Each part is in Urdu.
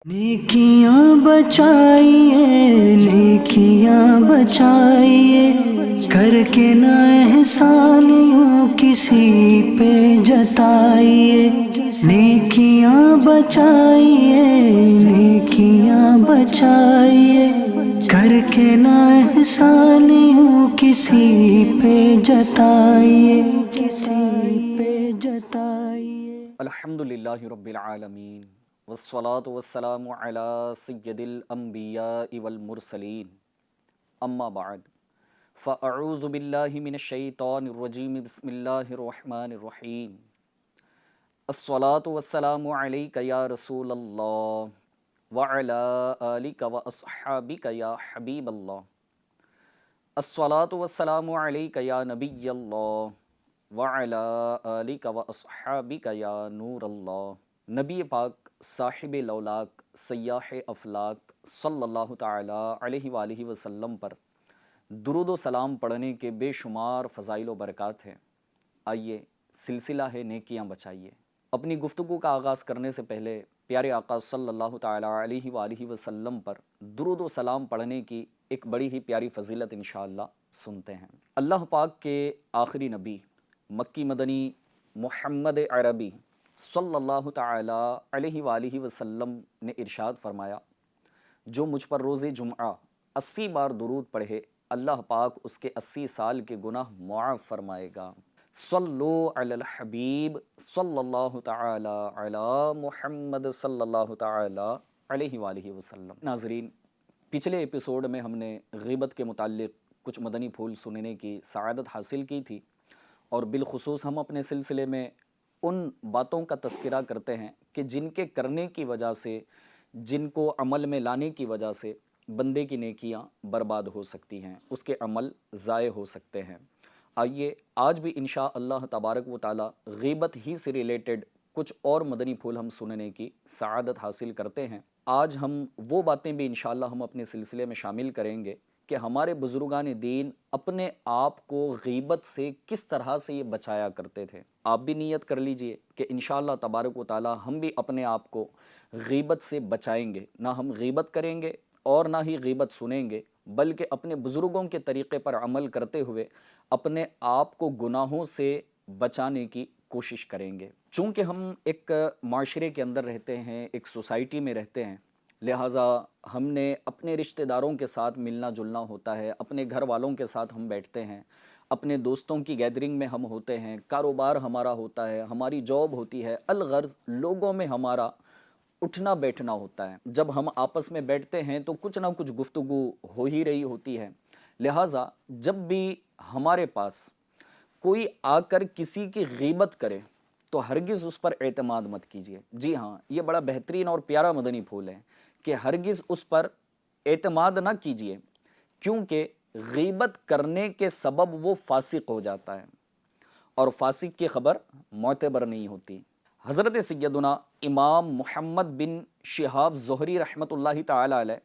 نیکیاں بچائیے نیکیاں بچائیے کر کے نہ احسان یوں کسی پہ جتائیے نیکیاں بچائیے نیکیاں بچائیے کر کے نہ احسان یوں کسی پہ جتائیے الحمدللہ رب العالمین والصلاة والسلام علی سید الانبیاء والمرسلین اما بعد فاعوذ باللہ من الشیطان الرجیم بسم اللہ الرحمن الرحیم الصلاة والسلام علیک یا رسول اللہ وعلی آلک واصحابک یا حبیب اللہ الصلاة والسلام علیک یا نبی اللہ وَعَلَىٰ آلِكَ وَأَصْحَابِكَ یا نور اللہ۔ نبی پاک صاحب لولاک سیاح افلاک صلی اللہ تعالیٰ علیہ وآلہ وسلم پر درود و سلام پڑھنے کے بے شمار فضائل و برکات ہیں۔ آئیے سلسلہ ہے نیکیاں بچائیے۔ اپنی گفتگو کا آغاز کرنے سے پہلے پیارے آقا صلی اللہ تعالیٰ علیہ وآلہ وسلم پر درود و سلام پڑھنے کی ایک بڑی ہی پیاری فضیلت انشاءاللہ سنتے ہیں۔ اللہ پاک کے آخری نبی مکی مدنی محمد عربی صلی اللہ تعالیٰ علیہ وآلہ وسلم نے ارشاد فرمایا، جو مجھ پر روز جمعہ 80 بار درود پڑھے اللہ پاک اس کے 80 سال کے گناہ معاف فرمائے گا۔ صلو علی الحبیب صلی اللہ تعالیٰ علی محمد صلی اللہ تعالیٰ علیہ وآلہ وسلم۔ ناظرین، پچھلے ایپیسوڈ میں ہم نے غیبت کے متعلق کچھ مدنی پھول سننے کی سعادت حاصل کی تھی، اور بالخصوص ہم اپنے سلسلے میں ان باتوں کا تذکرہ کرتے ہیں کہ جن کے کرنے کی وجہ سے، جن کو عمل میں لانے کی وجہ سے بندے کی نیکیاں برباد ہو سکتی ہیں، اس کے عمل ضائع ہو سکتے ہیں۔ آئیے آج بھی انشاء اللہ تبارک و تعالی غیبت ہی سے ریلیٹڈ کچھ اور مدنی پھول ہم سننے کی سعادت حاصل کرتے ہیں۔ آج ہم وہ باتیں بھی انشاءاللہ ہم اپنے سلسلے میں شامل کریں گے کہ ہمارے بزرگان دین اپنے آپ کو غیبت سے کس طرح سے یہ بچایا کرتے تھے۔ آپ بھی نیت کر لیجئے کہ انشاءاللہ تبارک و تعالی ہم بھی اپنے آپ کو غیبت سے بچائیں گے، نہ ہم غیبت کریں گے اور نہ ہی غیبت سنیں گے، بلکہ اپنے بزرگوں کے طریقے پر عمل کرتے ہوئے اپنے آپ کو گناہوں سے بچانے کی کوشش کریں گے۔ چونکہ ہم ایک معاشرے کے اندر رہتے ہیں، ایک سوسائٹی میں رہتے ہیں، لہٰذا ہم نے اپنے رشتہ داروں کے ساتھ ملنا جلنا ہوتا ہے، اپنے گھر والوں کے ساتھ ہم بیٹھتے ہیں، اپنے دوستوں کی گیدرنگ میں ہم ہوتے ہیں، کاروبار ہمارا ہوتا ہے، ہماری جاب ہوتی ہے، الغرض لوگوں میں ہمارا اٹھنا بیٹھنا ہوتا ہے۔ جب ہم آپس میں بیٹھتے ہیں تو کچھ نہ کچھ گفتگو ہو ہی رہی ہوتی ہے، لہٰذا جب بھی ہمارے پاس کوئی آ کر کسی کی غیبت کرے تو ہرگز اس پر اعتماد مت کیجیے۔ جی ہاں، یہ بڑا بہترین اور پیارا مدنی پھول ہے کہ ہرگز اس پر اعتماد نہ کیجیے، کیونکہ غیبت کرنے کے سبب وہ فاسق ہو جاتا ہے، اور فاسق کی خبر معتبر نہیں ہوتی۔ حضرت سیدنا امام محمد بن شہاب زہری رحمۃ اللہ تعالی علیہ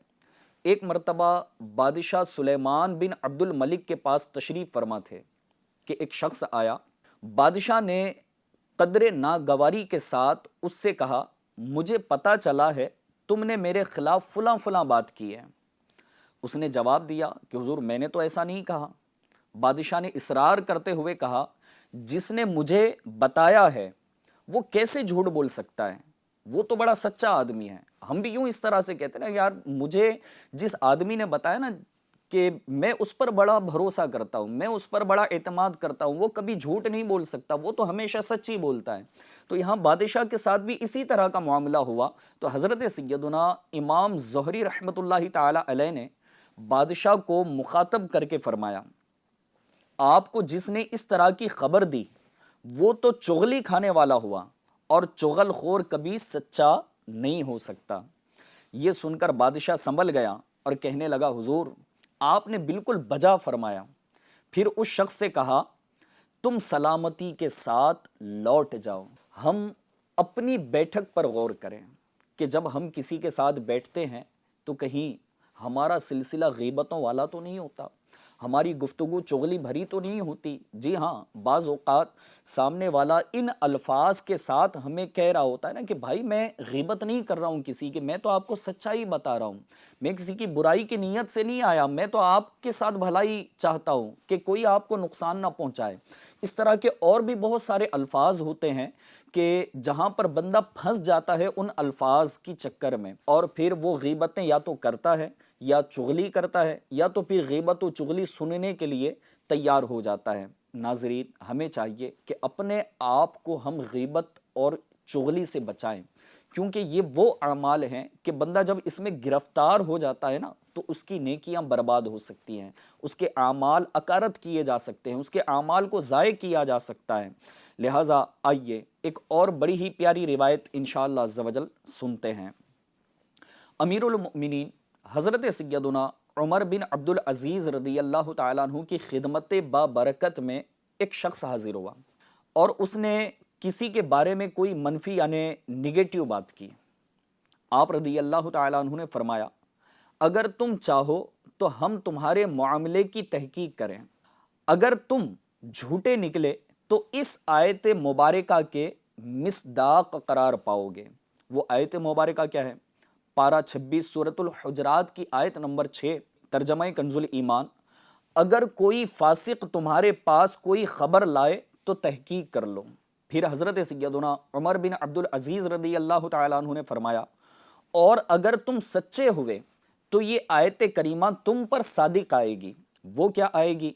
ایک مرتبہ بادشاہ سلیمان بن عبد الملک کے پاس تشریف فرما تھے کہ ایک شخص آیا۔ بادشاہ نے قدر ناگواری کے ساتھ اس سے کہا، مجھے پتہ چلا ہے تم نے میرے خلاف فلاں فلاں بات کی ہے۔ اس نے جواب دیا کہ حضور میں نے تو ایسا نہیں کہا۔ بادشاہ نے اصرار کرتے ہوئے کہا، جس نے مجھے بتایا ہے وہ کیسے جھوٹ بول سکتا ہے، وہ تو بڑا سچا آدمی ہے۔ ہم بھی یوں اس طرح سے کہتے ہیں نا، یار مجھے جس آدمی نے بتایا نا کہ میں اس پر بڑا بھروسہ کرتا ہوں، میں اس پر بڑا اعتماد کرتا ہوں، وہ کبھی جھوٹ نہیں بول سکتا، وہ تو ہمیشہ سچ ہی بولتا ہے۔ تو یہاں بادشاہ کے ساتھ بھی اسی طرح کا معاملہ ہوا۔ تو حضرت سیدنا امام زہری رحمۃ اللہ تعالی علیہ نے بادشاہ کو مخاطب کر کے فرمایا، آپ کو جس نے اس طرح کی خبر دی وہ تو چغلی کھانے والا ہوا، اور چغل خور کبھی سچا نہیں ہو سکتا۔ یہ سن کر بادشاہ سنبھل گیا اور کہنے لگا، حضور آپ نے بالکل بجا فرمایا۔ پھر اس شخص سے کہا، تم سلامتی کے ساتھ لوٹ جاؤ۔ ہم اپنی بیٹھک پر غور کریں کہ جب ہم کسی کے ساتھ بیٹھتے ہیں تو کہیں ہمارا سلسلہ غیبتوں والا تو نہیں ہوتا، ہماری گفتگو چغلی بھری تو نہیں ہوتی. جی ہاں، بعض اوقات سامنے والا ان الفاظ کے ساتھ ہمیں کہہ رہا ہوتا ہے نا کہ بھائی میں غیبت نہیں کر رہا ہوں کسی کی، میں تو آپ کو سچائی بتا رہا ہوں، میں کسی کی برائی کی نیت سے نہیں آیا، میں تو آپ کے ساتھ بھلائی چاہتا ہوں کہ کوئی آپ کو نقصان نہ پہنچائے. اس طرح کے اور بھی بہت سارے الفاظ ہوتے ہیں کہ جہاں پر بندہ پھنس جاتا ہے ان الفاظ کی چکر میں، اور پھر وہ غیبتیں یا تو کرتا ہے یا چغلی کرتا ہے، یا تو پھر غیبت و چغلی سننے کے لیے تیار ہو جاتا ہے. ناظرین، ہمیں چاہیے کہ اپنے آپ کو ہم غیبت اور چغلی سے بچائیں، کیونکہ یہ وہ اعمال ہیں کہ بندہ جب اس میں گرفتار ہو جاتا ہے نا تو اس کی نیکیاں برباد ہو سکتی ہیں، اس کے اعمال اکارت کیے جا سکتے ہیں، اس کے اعمال کو ضائع کیا جا سکتا ہے. لہٰذا آئیے ایک اور بڑی ہی پیاری روایت انشاءاللہ عز و جل سنتے ہیں. امیر المؤمنین حضرت سیدنا عمر بن عبد العزیز رضی اللہ تعالیٰ عنہ کی خدمت بابرکت میں ایک شخص حاضر ہوا اور اس نے کسی کے بارے میں کوئی منفی یعنی نگیٹیو بات کی. آپ رضی اللہ تعالیٰ عنہ نے فرمایا اگر تم چاہو تو ہم تمہارے معاملے کی تحقیق کریں، اگر تم جھوٹے نکلے تو اس آیت مبارکہ کے مصداق قرار پاؤ گے. وہ آیت مبارکہ کیا ہے؟ پارہ 26 سورۃ الحجرات کی آیت نمبر 6، ترجمہ کنز الایمان. اگر کوئی فاسق تمہارے پاس کوئی خبر لائے تو تحقیق کر لو. پھر حضرت سیدنا عمر بن عبد العزیز رضی اللہ تعالیٰ عنہ نے فرمایا اور اگر تم سچے ہوئے تو یہ آیت کریمہ تم پر صادق آئے گی. وہ کیا آئے گی؟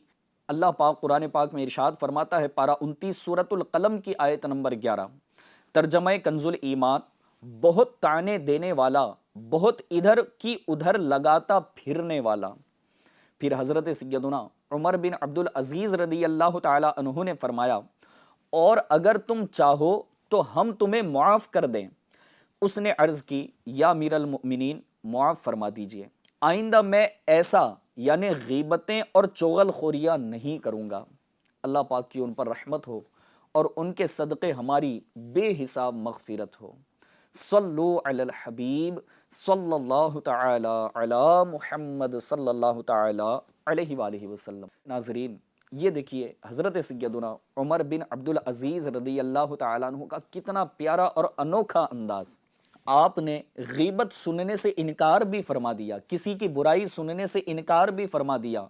اللہ پاک قرآن پاک میں ارشاد فرماتا ہے، پارہ 29 سورۃ القلم کی آیت نمبر 11، ترجمہ کنز الایمان، بہت طعنے دینے والا، بہت ادھر کی ادھر لگاتا پھرنے والا. پھر حضرت سیدنا عمر بن عبد العزیز رضی اللہ تعالی عنہ نے فرمایا اور اگر تم چاہو تو ہم تمہیں معاف کر دیں. اس نے عرض کی یا امیر المؤمنین معاف فرما دیجئے، آئندہ میں ایسا یعنی غیبتیں اور چغل خوریاں نہیں کروں گا. اللہ پاک کی ان پر رحمت ہو اور ان کے صدقے ہماری بے حساب مغفرت ہو. صلو علی الحبیب صلی اللہ تعالی علی محمد صلی اللہ تعالی علیہ وآلہ وسلم. ناظرین، یہ دیکھیے حضرت سیدنا عمر بن عبد العزیز رضی اللہ تعالیٰ عنہ کا کتنا پیارا اور انوکھا انداز. آپ نے غیبت سننے سے انکار بھی فرما دیا، کسی کی برائی سننے سے انکار بھی فرما دیا،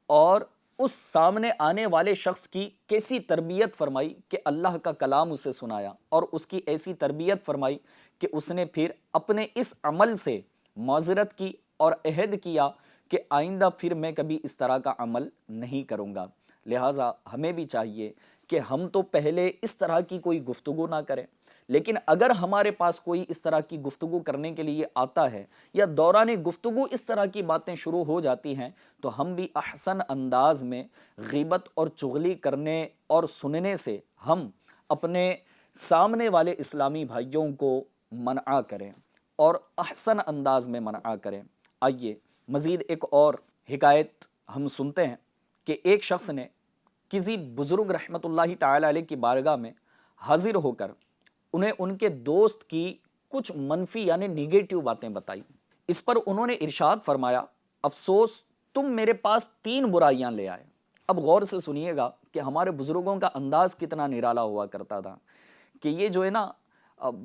اور اس سامنے آنے والے شخص کی کیسی تربیت فرمائی کہ اللہ کا کلام اسے سنایا، اور اس کی ایسی تربیت فرمائی کہ اس نے پھر اپنے اس عمل سے معذرت کی اور عہد کیا کہ آئندہ پھر میں کبھی اس طرح کا عمل نہیں کروں گا. لہٰذا ہمیں بھی چاہیے کہ ہم تو پہلے اس طرح کی کوئی گفتگو نہ کریں، لیکن اگر ہمارے پاس کوئی اس طرح کی گفتگو کرنے کے لیے آتا ہے یا دوران گفتگو اس طرح کی باتیں شروع ہو جاتی ہیں تو ہم بھی احسن انداز میں غیبت اور چغلی کرنے اور سننے سے ہم اپنے سامنے والے اسلامی بھائیوں کو منع کریں اور احسن انداز میں منع کریں. آئیے مزید ایک اور حکایت ہم سنتے ہیں کہ ایک شخص نے کسی بزرگ رحمت اللہ تعالی علیہ کی بارگاہ میں حاضر ہو کر انہیں ان کے دوست کی کچھ منفی یعنی نیگیٹو باتیں بتائی. اس پر انہوں نے ارشاد فرمایا افسوس تم میرے پاس 3 برائیاں لے آئے. اب غور سے سنیے گا کہ ہمارے بزرگوں کا انداز کتنا نرالا ہوا کرتا تھا کہ یہ جو ہے نا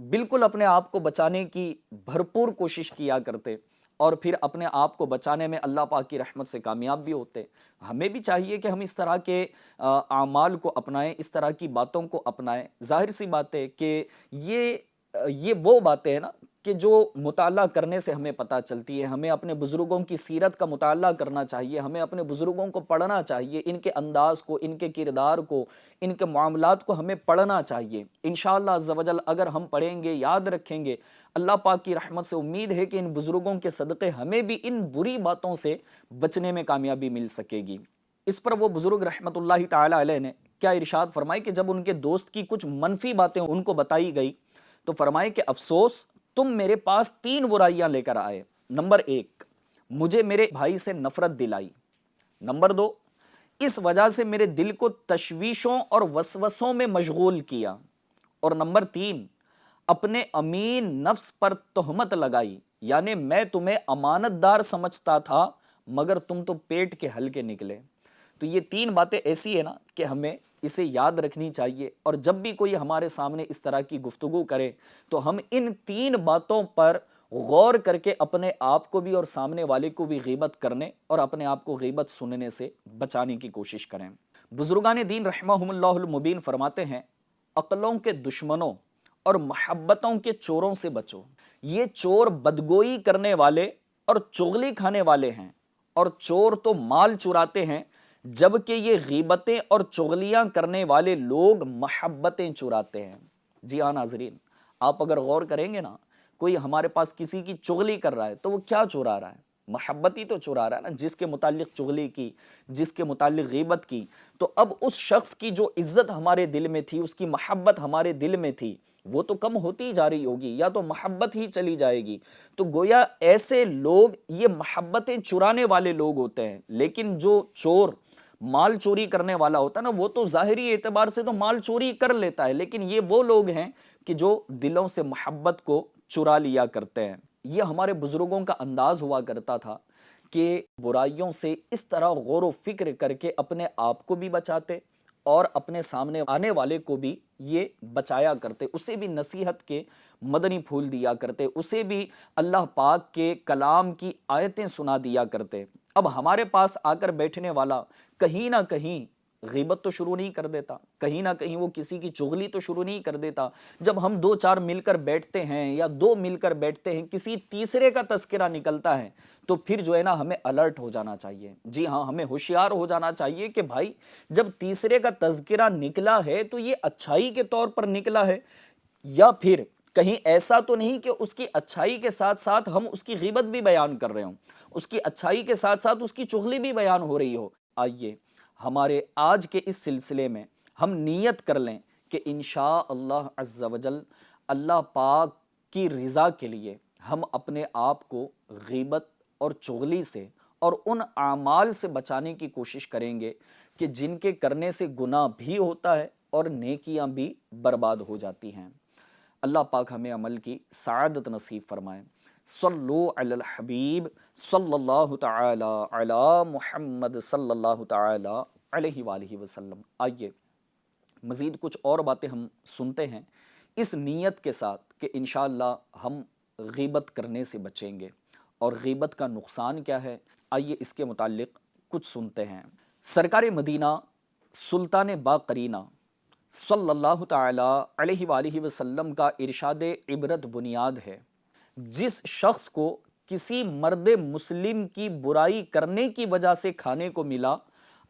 بالکل اپنے آپ کو بچانے کی بھرپور کوشش کیا کرتے اور پھر اپنے آپ کو بچانے میں اللہ پاک کی رحمت سے کامیاب بھی ہوتے. ہمیں بھی چاہیے کہ ہم اس طرح کے اعمال کو اپنائیں، اس طرح کی باتوں کو اپنائیں. ظاہر سی بات ہے کہ یہ وہ باتیں ہیں نا کہ جو مطالعہ کرنے سے ہمیں پتہ چلتی ہے. ہمیں اپنے بزرگوں کی سیرت کا مطالعہ کرنا چاہیے، ہمیں اپنے بزرگوں کو پڑھنا چاہیے، ان کے انداز کو، ان کے کردار کو، ان کے معاملات کو ہمیں پڑھنا چاہیے. انشاءاللہ عز و جل اگر ہم پڑھیں گے، یاد رکھیں گے، اللہ پاک کی رحمت سے امید ہے کہ ان بزرگوں کے صدقے ہمیں بھی ان بری باتوں سے بچنے میں کامیابی مل سکے گی. اس پر وہ بزرگ رحمت اللہ تعالی علیہ نے کیا ارشاد فرمائی کہ جب ان کے دوست کی کچھ منفی باتیں ان کو بتائی گئی تو فرمائے کہ افسوس تم میرے پاس 3 برائیاں لے کر آئے. نمبر 1، مجھے میرے بھائی سے نفرت دلائی. نمبر 2، اس وجہ سے میرے دل کو تشویشوں اور وسوسوں میں مشغول کیا. اور نمبر 3، اپنے امین نفس پر تہمت لگائی، یعنی میں تمہیں امانت دار سمجھتا تھا مگر تم تو پیٹ کے ہلکے نکلے. تو یہ 3 باتیں ایسی ہیں نا کہ ہمیں اسے یاد رکھنی چاہیے، اور جب بھی کوئی ہمارے سامنے اس طرح کی گفتگو کرے تو ہم ان 3 باتوں پر غور کر کے اپنے آپ کو بھی اور سامنے والے کو بھی غیبت کرنے اور اپنے آپ کو غیبت سننے سے بچانے کی کوشش کریں۔ بزرگان دین رحمہم اللہ المبین فرماتے ہیں، عقلوں کے دشمنوں اور محبتوں کے چوروں سے بچو۔ یہ چور بدگوئی کرنے والے اور چغلی کھانے والے ہیں، اور چور تو مال چراتے ہیں، جبکہ یہ غیبتیں اور چغلیاں کرنے والے لوگ محبتیں چراتے ہیں۔ جی ہاں ناظرین، آپ اگر غور کریں گے نا، کوئی ہمارے پاس کسی کی چغلی کر رہا ہے تو وہ کیا چرا رہا ہے؟ محبت ہی تو چرا رہا ہے نا۔ جس کے متعلق چغلی کی، جس کے متعلق غیبت کی، تو اب اس شخص کی جو عزت ہمارے دل میں تھی، اس کی محبت ہمارے دل میں تھی، وہ تو کم ہوتی جا رہی ہوگی، یا تو محبت ہی چلی جائے گی۔ تو گویا ایسے لوگ یہ محبتیں چرانے والے لوگ ہوتے ہیں، لیکن جو چور مال چوری کرنے والا ہوتا ہے نا، وہ تو ظاہری اعتبار سے تو مال چوری کر لیتا ہے، لیکن یہ وہ لوگ ہیں کہ جو دلوں سے محبت کو چرا لیا کرتے ہیں۔ یہ ہمارے بزرگوں کا انداز ہوا کرتا تھا کہ برائیوں سے اس طرح غور و فکر کر کے اپنے آپ کو بھی بچاتے اور اپنے سامنے آنے والے کو بھی یہ بچایا کرتے، اسے بھی نصیحت کے مدنی پھول دیا کرتے، اسے بھی اللہ پاک کے کلام کی آیتیں سنا دیا کرتے۔ اب ہمارے پاس آ کر بیٹھنے والا کہیں نہ کہیں غیبت تو شروع نہیں کر دیتا، کہیں نہ کہیں وہ کسی کی چغلی تو شروع نہیں کر دیتا۔ جب ہم 2-4 مل کر بیٹھتے ہیں یا 2 مل کر بیٹھتے ہیں، کسی تیسرے کا تذکرہ نکلتا ہے تو پھر جو ہے نا ہمیں الرٹ ہو جانا چاہیے۔ جی ہاں، ہمیں ہوشیار ہو جانا چاہیے کہ بھائی جب تیسرے کا تذکرہ نکلا ہے تو یہ اچھائی کے طور پر نکلا ہے، یا پھر کہیں ایسا تو نہیں کہ اس کی اچھائی کے ساتھ ساتھ ہم اس کی غیبت بھی بیان کر رہے ہوں، اس کی اچھائی کے ساتھ ساتھ اس کی چغلی بھی بیان ہو رہی ہو۔ آئیے ہمارے آج کے اس سلسلے میں ہم نیت کر لیں کہ انشاء اللہ عز و جل اللہ پاک کی رضا کے لیے ہم اپنے آپ کو غیبت اور چغلی سے اور ان اعمال سے بچانے کی کوشش کریں گے کہ جن کے کرنے سے گناہ بھی ہوتا ہے اور نیکیاں بھی برباد ہو جاتی ہیں۔ اللہ پاک ہمیں عمل کی سعادت نصیب فرمائے۔ صلو علی الحبیب صلی اللہ تعالی علی محمد صلی اللہ تعالی علیہ وآلہ وسلم۔ آئیے مزید کچھ اور باتیں ہم سنتے ہیں اس نیت کے ساتھ کہ انشاءاللہ ہم غیبت کرنے سے بچیں گے، اور غیبت کا نقصان کیا ہے، آئیے اس کے متعلق کچھ سنتے ہیں۔ سرکار مدینہ سلطان باقرینہ صلی اللہ تعالی علیہ وآلہ وسلم کا ارشاد عبرت بنیاد ہے، جس شخص کو کسی مرد مسلم کی برائی کرنے کی وجہ سے کھانے کو ملا،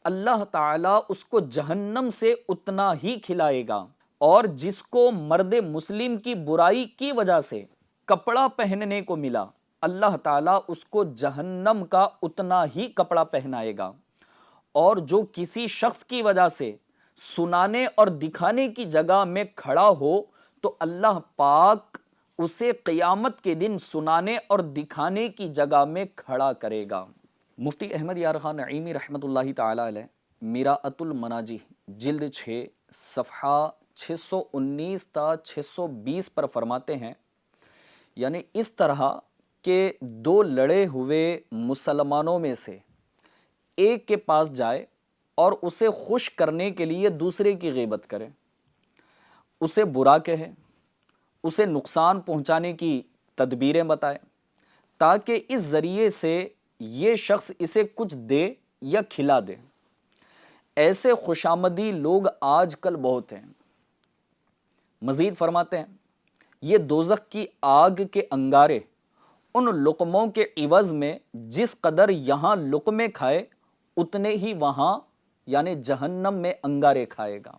اللہ تعالیٰ اس کو جہنم سے اتنا ہی کھلائے گا، اور جس کو مرد مسلم کی برائی کی وجہ سے کپڑا پہننے کو ملا، اللہ تعالیٰ اس کو جہنم کا اتنا ہی کپڑا پہنائے گا، اور جو کسی شخص کی وجہ سے سنانے اور دکھانے کی جگہ میں کھڑا ہو تو اللہ پاک اسے قیامت کے دن سنانے اور دکھانے کی جگہ میں کھڑا کرے گا۔ مفتی احمد یار خان نعیمی رحمۃ اللہ تعالی علیہ میراۃ المناجی جلد 6 صفحہ 619 تا 620 پر فرماتے ہیں، یعنی اس طرح کہ 2 لڑے ہوئے مسلمانوں میں سے ایک کے پاس جائے اور اسے خوش کرنے کے لیے دوسرے کی غیبت کرے، اسے برا کہے، اسے نقصان پہنچانے کی تدبیریں بتائے، تاکہ اس ذریعے سے یہ شخص اسے کچھ دے یا کھلا دے۔ ایسے خوشامدی لوگ آج کل بہت ہیں۔ مزید فرماتے ہیں، یہ دوزخ کی آگ کے انگارے ان لقموں کے عوض میں جس قدر یہاں لقمے کھائے اتنے ہی وہاں یعنی جہنم میں انگارے کھائے گا۔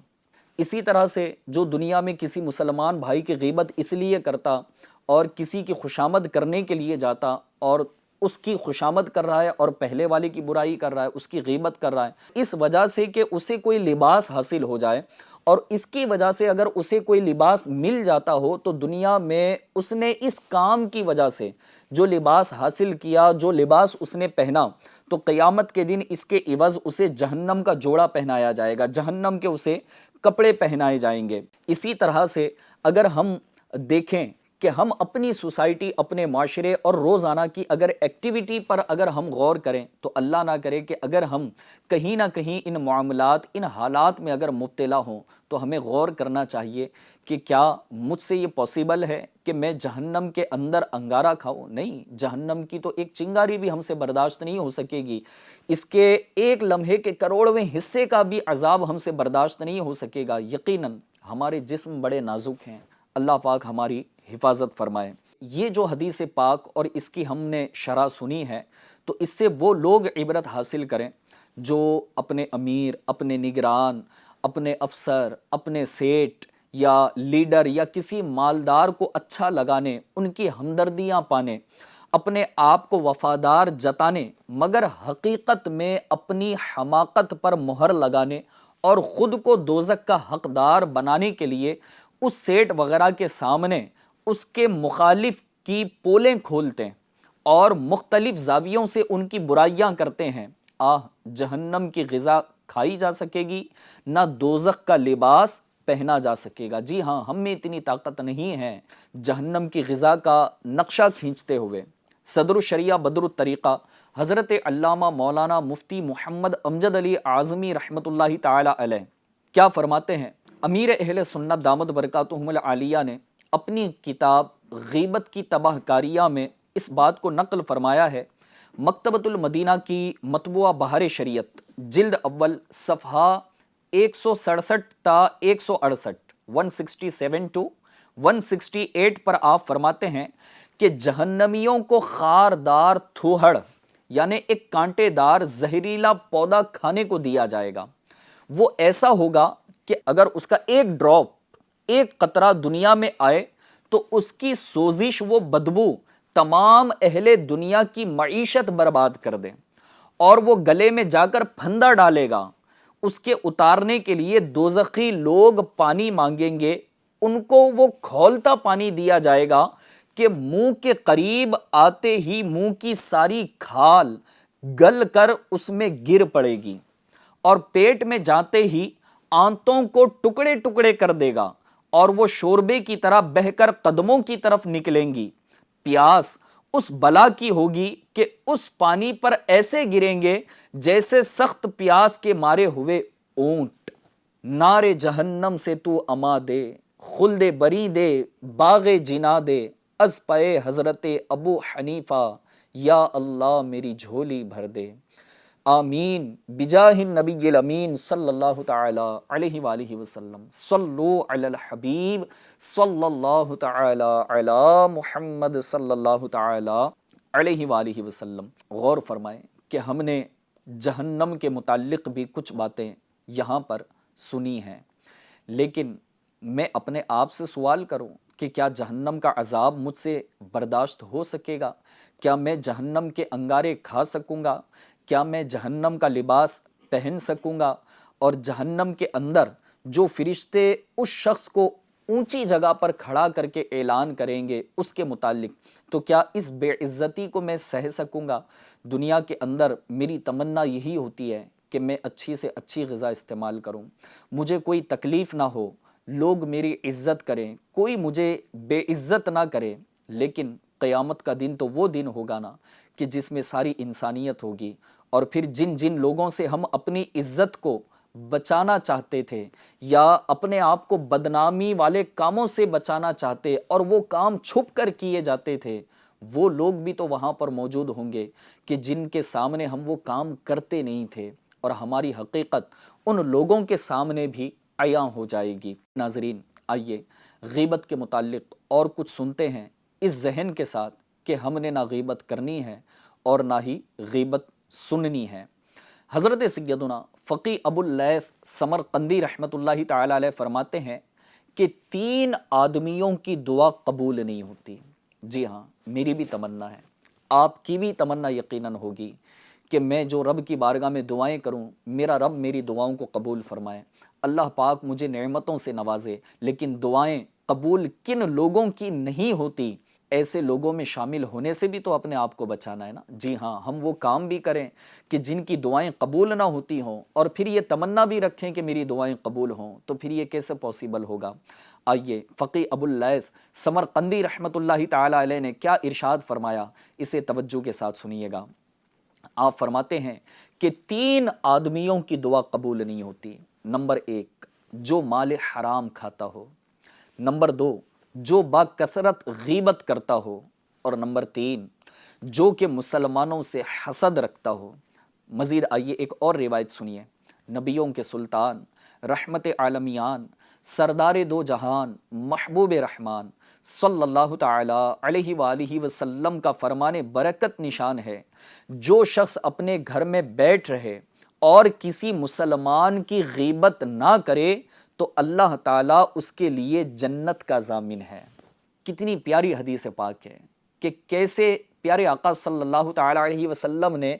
اسی طرح سے جو دنیا میں کسی مسلمان بھائی کی غیبت اس لیے کرتا اور کسی کی خوشامد کرنے کے لیے جاتا اور اس کی خوشامد کر رہا ہے اور پہلے والے کی برائی کر رہا ہے، اس کی غیبت کر رہا ہے، اس وجہ سے کہ اسے کوئی لباس حاصل ہو جائے، اور اس کی وجہ سے اگر اسے کوئی لباس مل جاتا ہو تو دنیا میں اس نے اس کام کی وجہ سے جو لباس حاصل کیا، جو لباس اس نے پہنا، تو قیامت کے دن اس کے عوض اسے جہنم کا جوڑا پہنایا جائے گا، جہنم کے اسے کپڑے پہنائے جائیں گے۔ اسی طرح سے اگر ہم دیکھیں کہ ہم اپنی سوسائٹی، اپنے معاشرے اور روزانہ کی اگر ایکٹیویٹی پر اگر ہم غور کریں تو اللہ نہ کرے کہ اگر ہم کہیں نہ کہیں ان معاملات، ان حالات میں اگر مبتلا ہوں تو ہمیں غور کرنا چاہیے کہ کیا مجھ سے یہ پاسبل ہے کہ میں جہنم کے اندر انگارہ کھاؤں؟ نہیں، جہنم کی تو ایک چنگاری بھی ہم سے برداشت نہیں ہو سکے گی، اس کے ایک لمحے کے کروڑویں حصے کا بھی عذاب ہم سے برداشت نہیں ہو سکے گا۔ یقیناً ہمارے جسم بڑے نازک ہیں، اللہ پاک ہماری حفاظت فرمائے۔ یہ جو حدیث پاک اور اس کی ہم نے شرح سنی ہے تو اس سے وہ لوگ عبرت حاصل کریں جو اپنے امیر، اپنے نگران، اپنے افسر، اپنے سیٹ یا لیڈر یا کسی مالدار کو اچھا لگانے، ان کی ہمدردیاں پانے، اپنے آپ کو وفادار جتانے، مگر حقیقت میں اپنی حماقت پر مہر لگانے اور خود کو دوزخ کا حقدار بنانے کے لیے اس سیٹ وغیرہ کے سامنے اس کے مخالف کی پولیں کھولتے ہیں اور مختلف زاویوں سے ان کی برائیاں کرتے ہیں، جہنم کی غذا کھائی جا سکے گی، نہ دوزخ کا لباس پہنا جا سکے گا۔ جی ہاں، ہم میں اتنی طاقت نہیں ہے جہنم کی غذا کا نقشہ کھینچتے ہوئے۔ صدر الشریعہ بدر الطریقہ حضرت علامہ مولانا مفتی محمد امجد علی اعظمی رحمۃ اللہ تعالی علیہ کیا فرماتے ہیں؟ امیر اہل سنت دامت برکاتہم العالیہ نے اپنی کتاب غیبت کی تباہ کاریہ میں اس بات کو نقل فرمایا ہے۔ مکتبۃ المدینہ کی مطبوعہ بہار شریعت جلد اول صفحہ 167 تا 168 167 to 168 پر آپ فرماتے ہیں کہ جہنمیوں کو خاردار تھوہڑ یعنی ایک کانٹے دار زہریلا پودا کھانے کو دیا جائے گا۔ وہ ایسا ہوگا کہ اگر اس کا ایک ڈراپ، ایک قطرہ دنیا میں آئے تو اس کی سوزش، وہ بدبو تمام اہل دنیا کی معیشت برباد کر دے اور وہ گلے میں جا کر پھندا ڈالے گا۔ اس کے اتارنے کے لیے دوزخی لوگ پانی مانگیں گے، ان کو وہ کھولتا پانی دیا جائے گا کہ منہ کے قریب آتے ہی منہ کی ساری کھال گل کر اس میں گر پڑے گی اور پیٹ میں جاتے ہی آنتوں کو ٹکڑے ٹکڑے کر دے گا اور وہ شوربے کی طرح بہہ کر قدموں کی طرف نکلیں گی۔ پیاس اس بلا کی ہوگی کہ اس پانی پر ایسے گریں گے جیسے سخت پیاس کے مارے ہوئے اونٹ۔ نار جہنم سے تو اما دے، خلد بری دے، باغ جنا دے، از پے حضرت ابو حنیفہ، یا اللہ میری جھولی بھر دے۔ آمین بجاہ النبی الامین صلی اللہ تعالی علیہ وآلہ وسلم۔ صلو علی الحبیب صلی اللہ تعالی علی محمد صلی اللہ تعالی علیہ وآلہ وسلم۔ غور فرمائیں کہ ہم نے جہنم کے متعلق بھی کچھ باتیں یہاں پر سنی ہیں، لیکن میں اپنے آپ سے سوال کروں کہ کیا جہنم کا عذاب مجھ سے برداشت ہو سکے گا؟ کیا میں جہنم کے انگارے کھا سکوں گا؟ کیا میں جہنم کا لباس پہن سکوں گا؟ اور جہنم کے اندر جو فرشتے اس شخص کو اونچی جگہ پر کھڑا کر کے اعلان کریں گے اس کے متعلق، تو کیا اس بے عزتی کو میں سہ سکوں گا؟ دنیا کے اندر میری تمنا یہی ہوتی ہے کہ میں اچھی سے اچھی غذا استعمال کروں، مجھے کوئی تکلیف نہ ہو، لوگ میری عزت کریں، کوئی مجھے بے عزت نہ کرے۔ لیکن قیامت کا دن تو وہ دن ہوگا نا کہ جس میں ساری انسانیت ہوگی، اور پھر جن جن لوگوں سے ہم اپنی عزت کو بچانا چاہتے تھے یا اپنے آپ کو بدنامی والے کاموں سے بچانا چاہتے اور وہ کام چھپ کر کیے جاتے تھے، وہ لوگ بھی تو وہاں پر موجود ہوں گے کہ جن کے سامنے ہم وہ کام کرتے نہیں تھے، اور ہماری حقیقت ان لوگوں کے سامنے بھی عیاں ہو جائے گی۔ ناظرین، آئیے غیبت کے متعلق اور کچھ سنتے ہیں، اس ذہن کے ساتھ کہ ہم نے نہ غیبت کرنی ہے اور نہ ہی غیبت سننی ہے۔ حضرت سیدنا فقی ابو اللیث سمرقندی رحمۃ اللہ تعالی علیہ فرماتے ہیں کہ 3 آدمیوں کی دعا قبول نہیں ہوتی۔ جی ہاں، میری بھی تمنا ہے، آپ کی بھی تمنا یقیناً ہوگی کہ میں جو رب کی بارگاہ میں دعائیں کروں، میرا رب میری دعاؤں کو قبول فرمائے، اللہ پاک مجھے نعمتوں سے نوازے۔ لیکن دعائیں قبول کن لوگوں کی نہیں ہوتی؟ ایسے لوگوں میں شامل ہونے سے بھی تو اپنے آپ کو بچانا ہے نا۔ جی ہاں، ہم وہ کام بھی کریں کہ جن کی دعائیں قبول نہ ہوتی ہوں اور پھر یہ تمنا بھی رکھیں کہ میری دعائیں قبول ہوں، تو پھر یہ کیسے پاسبل ہوگا؟ آئیے فقی ابو اللیث سمرقندی رحمۃ اللہ تعالی علیہ نے کیا ارشاد فرمایا، اسے توجہ کے ساتھ سنیے گا۔ آپ فرماتے ہیں کہ 3 آدمیوں کی دعا قبول نہیں ہوتی۔ نمبر 1، جو مال حرام کھاتا ہو۔ نمبر 2، جو با کثرت غیبت کرتا ہو۔ اور نمبر 3، جو کہ مسلمانوں سے حسد رکھتا ہو۔ مزید آئیے ایک اور روایت سنیے۔ نبیوں کے سلطان، رحمت عالمیان، سردار دو جہان، محبوب رحمان صلی اللہ تعالی علیہ وآلہ وسلم کا فرمان برکت نشان ہے، جو شخص اپنے گھر میں بیٹھ رہے اور کسی مسلمان کی غیبت نہ کرے تو اللہ تعالیٰ اس کے لیے جنت کا ضامن ہے۔ کتنی پیاری حدیث پاک ہے کہ کیسے پیارے آقا صلی اللہ تعالی علیہ وسلم نے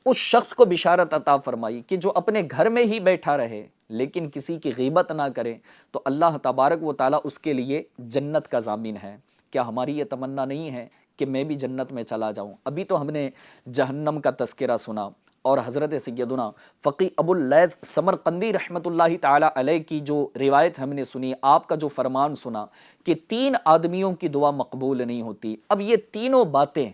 اس شخص کو بشارت عطا فرمائی کہ جو اپنے گھر میں ہی بیٹھا رہے لیکن کسی کی غیبت نہ کرے تو اللہ تبارک و تعالیٰ اس کے لیے جنت کا ضامن ہے۔ کیا ہماری یہ تمنا نہیں ہے کہ میں بھی جنت میں چلا جاؤں؟ ابھی تو ہم نے جہنم کا تذکرہ سنا اور حضرت سیدنا فقی ابو اللیث سمرقندی رحمۃ اللہ تعالی علیہ کی جو روایت ہم نے سنی، آپ کا جو فرمان سنا کہ 3 آدمیوں کی دعا مقبول نہیں ہوتی۔ اب یہ تینوں باتیں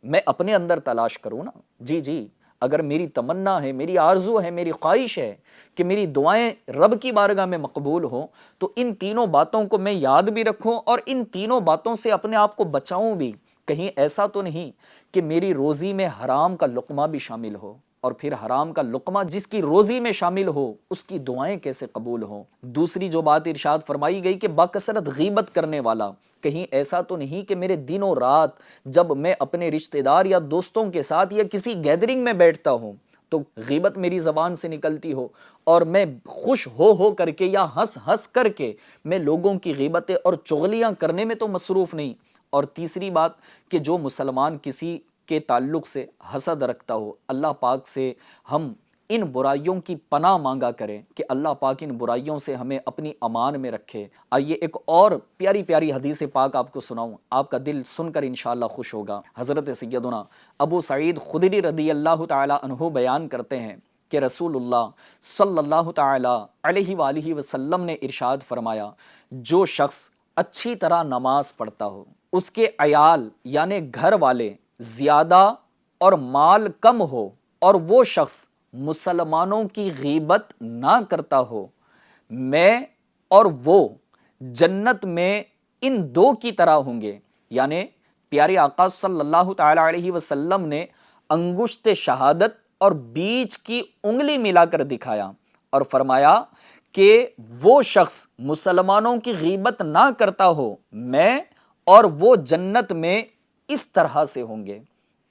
میں اپنے اندر تلاش کروں نا، جی اگر میری تمنا ہے، میری آرزو ہے، میری خواہش ہے کہ میری دعائیں رب کی بارگاہ میں مقبول ہوں، تو ان تینوں باتوں کو میں یاد بھی رکھوں اور ان تینوں باتوں سے اپنے آپ کو بچاؤں بھی۔ کہیں ایسا تو نہیں کہ میری روزی میں حرام کا لقمہ بھی شامل ہو، اور پھر حرام کا لقمہ جس کی روزی میں شامل ہو اس کی دعائیں کیسے قبول ہوں؟ دوسری جو بات ارشاد فرمائی گئی کہ باکثرت غیبت کرنے والا، کہیں ایسا تو نہیں کہ میرے دن و رات جب میں اپنے رشتہ دار یا دوستوں کے ساتھ یا کسی گیدرنگ میں بیٹھتا ہوں تو غیبت میری زبان سے نکلتی ہو اور میں خوش ہو کر کے یا ہنس کر کے میں لوگوں کی غیبتیں اور چغلیاں کرنے میں تو مصروف نہیں۔ اور تیسری بات کہ جو مسلمان کسی کے تعلق سے حسد رکھتا ہو، اللہ پاک سے ہم ان برائیوں کی پناہ مانگا کریں کہ اللہ پاک ان برائیوں سے ہمیں اپنی امان میں رکھے۔ آئیے ایک اور پیاری پیاری حدیث پاک آپ کو سناؤں، آپ کا دل سن کر انشاءاللہ خوش ہوگا۔ حضرت سیدنا ابو سعید خدری رضی اللہ تعالی عنہ بیان کرتے ہیں کہ رسول اللہ صلی اللہ تعالی علیہ وآلہ وسلم نے ارشاد فرمایا، جو شخص اچھی طرح نماز پڑھتا ہو، اس کے عیال یعنی گھر والے زیادہ اور مال کم ہو، اور وہ شخص مسلمانوں کی غیبت نہ کرتا ہو، میں اور وہ جنت میں ان 2 کی طرح ہوں گے۔ یعنی پیارے آقا صلی اللہ تعالی علیہ وسلم نے انگشت شہادت اور بیچ کی انگلی ملا کر دکھایا اور فرمایا کہ وہ شخص مسلمانوں کی غیبت نہ کرتا ہو، میں اور وہ جنت میں اس طرح سے ہوں گے۔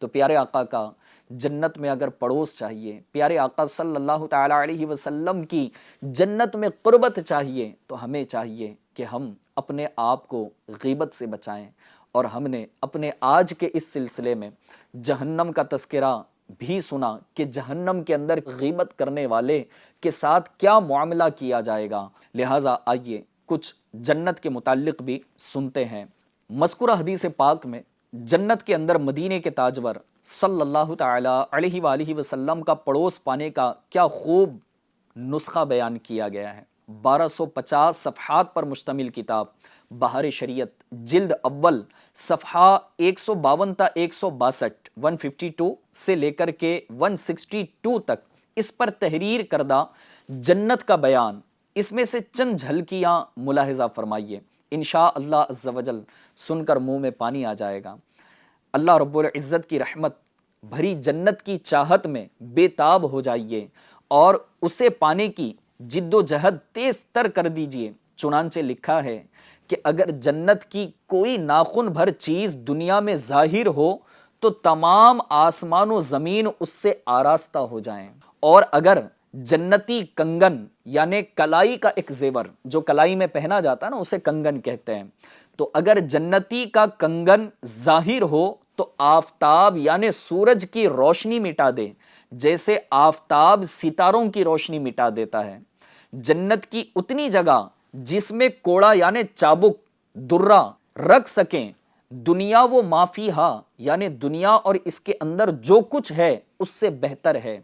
تو پیارے آقا کا جنت میں اگر پڑوس چاہیے، پیارے آقا صلی اللہ تعالی علیہ وسلم کی جنت میں قربت چاہیے، تو ہمیں چاہیے کہ ہم اپنے آپ کو غیبت سے بچائیں۔ اور ہم نے اپنے آج کے اس سلسلے میں جہنم کا تذکرہ بھی سنا کہ جہنم کے اندر غیبت کرنے والے کے ساتھ کیا معاملہ کیا جائے گا۔ لہٰذا آئیے کچھ جنت کے متعلق بھی سنتے ہیں۔ مذکورہ حدیث پاک میں جنت کے اندر مدینے کے تاجور صلی اللہ تعالی علیہ وآلہ وسلم کا پڑوس پانے کا کیا خوب نسخہ بیان کیا گیا ہے۔ 1250 صفحات پر مشتمل کتاب بہار شریعت جلد اول صفحہ 152 تا 162 152 سے لے کر کے 162 تک اس پر تحریر کردہ جنت کا بیان، اس میں سے چند جھلکیاں ملاحظہ فرمائیے، انشاءاللہ عز و جل سن کر منہ میں پانی آ جائے گا۔ اللہ رب العزت کی رحمت بھری جنت کی چاہت میں بے تاب ہو جائیے اور اسے پانے کی جد و جہد تیز تر کر دیجئے۔ چنانچہ لکھا ہے کہ اگر جنت کی کوئی ناخن بھر چیز دنیا میں ظاہر ہو تو تمام آسمان و زمین اس سے آراستہ ہو جائیں، اور اگر جنتی کنگن یعنی کلائی کا ایک زیور جو کلائی میں پہنا جاتا ہے نا اسے کنگن کہتے ہیں، تو اگر جنتی کا کنگن ظاہر ہو تو آفتاب یعنی سورج کی روشنی مٹا دے جیسے آفتاب ستاروں کی روشنی مٹا دیتا ہے۔ جنت کی اتنی جگہ جس میں کوڑا یعنی چابک درہ رکھ سکیں دنیا و مافیہا یعنی دنیا اور اس کے اندر جو کچھ ہے اس سے بہتر ہے۔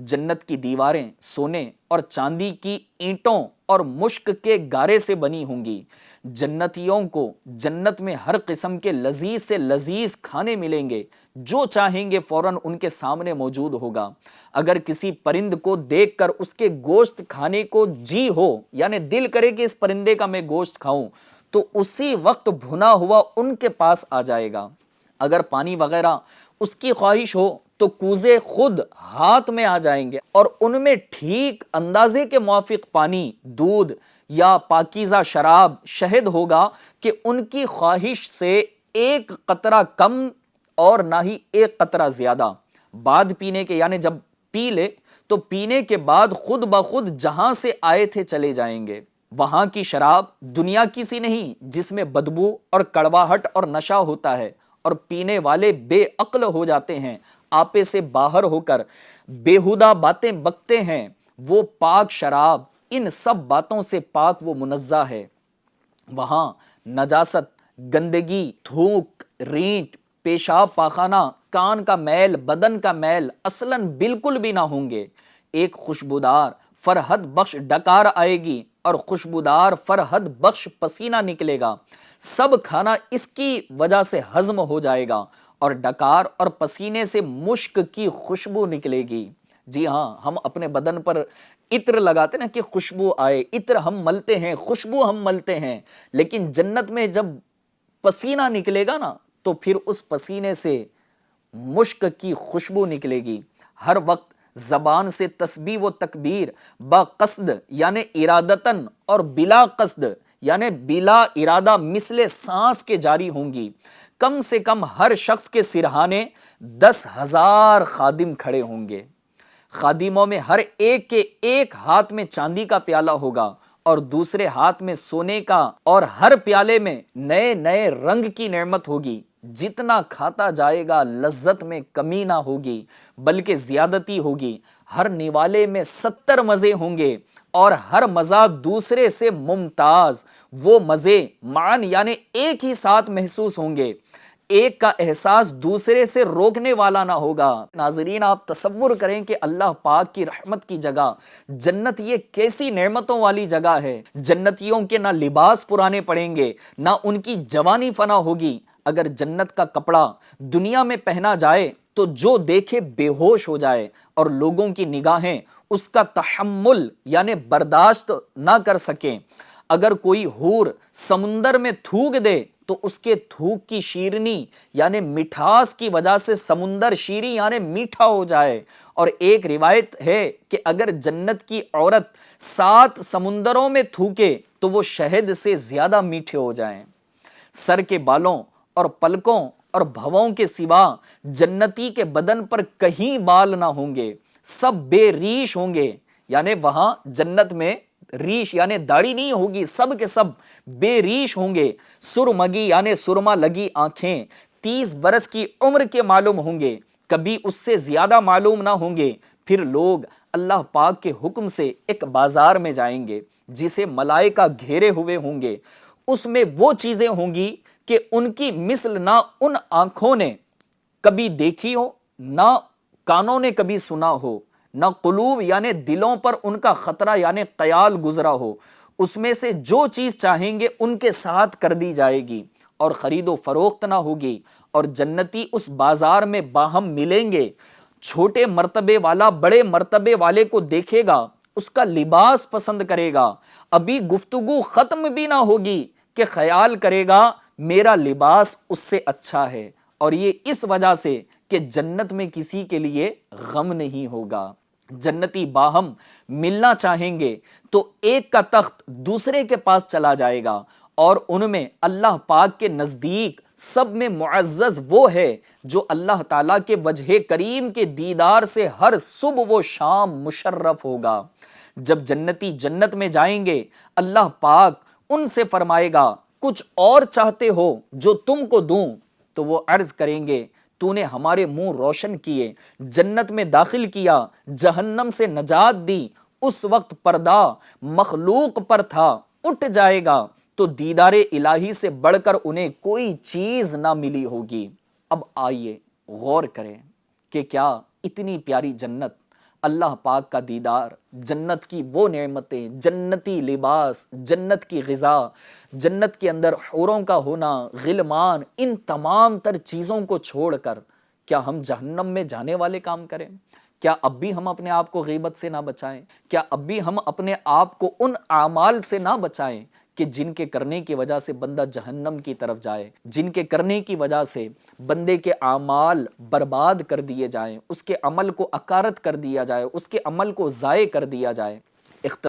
جنت کی دیواریں سونے اور چاندی کی اینٹوں اور مشک کے گارے سے بنی ہوں گی۔ جنتیوں کو جنت میں ہر قسم کے لذیذ سے لذیذ کھانے ملیں گے، جو چاہیں گے فوراً ان کے سامنے موجود ہوگا۔ اگر کسی پرند کو دیکھ کر اس کے گوشت کھانے کو جی ہو، یعنی دل کرے کہ اس پرندے کا میں گوشت کھاؤں، تو اسی وقت بھنا ہوا ان کے پاس آ جائے گا۔ اگر پانی وغیرہ اس کی خواہش ہو تو کوزے خود ہاتھ میں آ جائیں گے، اور ان میں ٹھیک اندازے کے موافق پانی، دودھ یا پاکیزہ شراب، شہد ہوگا کہ ان کی خواہش سے ایک قطرہ کم اور نہ ہی ایک قطرہ زیادہ۔ بعد پینے کے یعنی جب پی لے تو پینے کے بعد خود بخود جہاں سے آئے تھے چلے جائیں گے۔ وہاں کی شراب دنیا کی سی نہیں جس میں بدبو اور کڑواہٹ اور نشہ ہوتا ہے، اور پینے والے بے عقل ہو جاتے ہیں، آپے سے باہر ہو کر بیہودہ باتیں بکتے ہیں۔ وہ پاک شراب ان سب باتوں سے پاک و منزہ ہے۔ وہاں نجاست، گندگی، تھوک، رینٹ، پیشاب پاخانہ، کان کا میل، بدن کا میل اصلاً بالکل بھی نہ ہوں گے۔ ایک خوشبودار فرحت بخش ڈکار آئے گی اور خوشبودار فرحت بخش پسینہ نکلے گا۔ سب کھانا اس کی وجہ سے ہضم ہو جائے گا، اور ڈکار اور پسینے سے مشک کی خوشبو نکلے گی۔ جی ہاں، ہم اپنے بدن پر عطر لگاتے نا کہ خوشبو آئے، عطر ہم ملتے ہیں، خوشبو ہم ملتے ہیں، لیکن جنت میں جب پسینہ نکلے گا نا تو پھر اس پسینے سے مشک کی خوشبو نکلے گی۔ ہر وقت زبان سے تسبیح و تکبیر با قصد یعنی ارادتاً اور بلا قصد یعنی بلا ارادہ مثل سانس کے جاری ہوں گی۔ کم سے کم ہر شخص کے سرہانے 10,000 خادم کھڑے ہوں گے۔ خادموں میں ہر ایک کے ایک ہاتھ میں چاندی کا پیالہ ہوگا اور دوسرے ہاتھ میں سونے کا، اور ہر پیالے میں نئے نئے رنگ کی نعمت ہوگی۔ جتنا کھاتا جائے گا لذت میں کمی نہ ہوگی بلکہ زیادتی ہوگی۔ ہر نوالے میں 70 مزے ہوں گے اور ہر مزہ دوسرے سے ممتاز۔ وہ مزے معاً یعنی ایک ہی ساتھ محسوس ہوں گے، ایک کا احساس دوسرے سے روکنے والا نہ ہوگا۔ ناظرین، آپ تصور کریں کہ اللہ پاک کی رحمت کی جگہ جنت یہ کیسی نعمتوں والی جگہ ہے۔ جنتیوں کے نہ لباس پرانے پڑیں گے، نہ ان کی جوانی فنا ہوگی۔ اگر جنت کا کپڑا دنیا میں پہنا جائے تو جو دیکھے بے ہوش ہو جائے، اور لوگوں کی نگاہیں اس کا تحمل یعنی برداشت نہ کر سکیں۔ اگر کوئی حور سمندر میں تھوک دے تو اس کے تھوک کی شیرنی یعنی مٹھاس کی وجہ سے سمندر شیریں یعنی میٹھا ہو جائے۔ اور ایک روایت ہے کہ اگر جنت کی عورت 7 سمندروں میں تھوکے تو وہ شہد سے زیادہ میٹھے ہو جائیں۔ سر کے بالوں اور پلکوں اور بھووں کے سوا جنتی کے بدن پر کہیں بال نہ ہوں گے، سب بے ریش ہوں گے۔ یعنی وہاں جنت میں ریش یعنی داڑھی نہیں ہوگی، سب کے سب بے ریش ہوں گے۔ سرمگی یعنی سرما لگی آنکھیں 30 برس کی عمر کے معلوم ہوں گے، کبھی اس سے زیادہ معلوم نہ ہوں گے۔ پھر لوگ اللہ پاک کے حکم سے ایک بازار میں جائیں گے جسے ملائکہ گھیرے ہوئے ہوں گے۔ اس میں وہ چیزیں ہوں گی کہ ان کی مثل نہ ان آنکھوں نے کبھی دیکھی ہو، نہ کانوں نے کبھی سنا ہو، نہ قلوب یعنی دلوں پر ان کا خطرہ یعنی خیال گزرا ہو۔ اس میں سے جو چیز چاہیں گے ان کے ساتھ کر دی جائے گی، اور خرید و فروخت نہ ہوگی، اور جنتی اس بازار میں باہم ملیں گے۔ چھوٹے مرتبے والا بڑے مرتبے والے کو دیکھے گا، اس کا لباس پسند کرے گا۔ ابھی گفتگو ختم بھی نہ ہوگی کہ خیال کرے گا میرا لباس اس سے اچھا ہے، اور یہ اس وجہ سے کہ جنت میں کسی کے لیے غم نہیں ہوگا۔ جنتی باہم ملنا چاہیں گے تو ایک کا تخت دوسرے کے پاس چلا جائے گا، اور ان میں اللہ پاک کے نزدیک سب میں معزز وہ ہے جو اللہ تعالیٰ کے وجہ کریم کے دیدار سے ہر صبح و شام مشرف ہوگا۔ جب جنتی جنت میں جائیں گے اللہ پاک ان سے فرمائے گا کچھ اور چاہتے ہو جو تم کو دوں؟ تو وہ عرض کریں گے تو نے ہمارے منہ روشن کیے، جنت میں داخل کیا، جہنم سے نجات دی۔ اس وقت پردہ مخلوق پر تھا، اٹھ جائے گا تو دیدار الہی سے بڑھ کر انہیں کوئی چیز نہ ملی ہوگی۔ اب آئیے غور کریں کہ کیا اتنی پیاری جنت، اللہ پاک کا دیدار، جنت کی وہ نعمتیں، جنتی لباس، جنت کی غذا، جنت کے اندر حوروں کا ہونا، غلمان، ان تمام تر چیزوں کو چھوڑ کر کیا ہم جہنم میں جانے والے کام کریں؟ کیا اب بھی ہم اپنے آپ کو غیبت سے نہ بچائیں؟ کیا اب بھی ہم اپنے آپ کو ان اعمال سے نہ بچائیں کہ جن کے کرنے کی وجہ سے بندہ جہنم کی طرف جائے، جن کے کرنے کی وجہ سے بندے کے اعمال برباد کر دیے جائیں، اس کے عمل کو اکارت کر دیا جائے، اس کے عمل کو ضائع کر دیا جائے۔